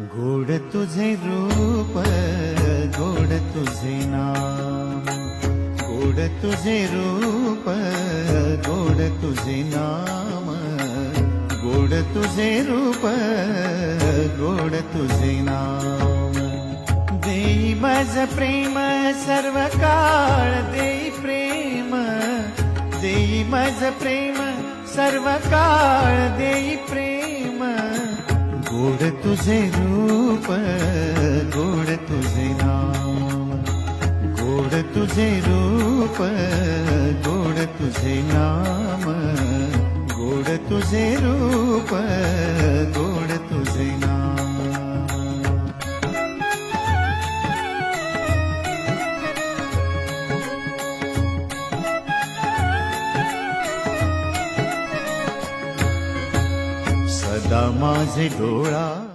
गोड तुझे रूप, गोड तुझे नाम, गोड तुझे रूप, गोड तुझे नाम, गोड तुझे रूप, गोड तुझे नाम. देई माझ प्रेम सर्व काळ, देई प्रेम, देई माझ प्रेम सर्व काळ, देई प्रेम. गोड तुझे रूप, गोड तुझे नाम, गोड तुझे रूप, गोड तुझे नाम, गोड तुझे रूप, गोड तुझे नाम. सदा माझे डोळा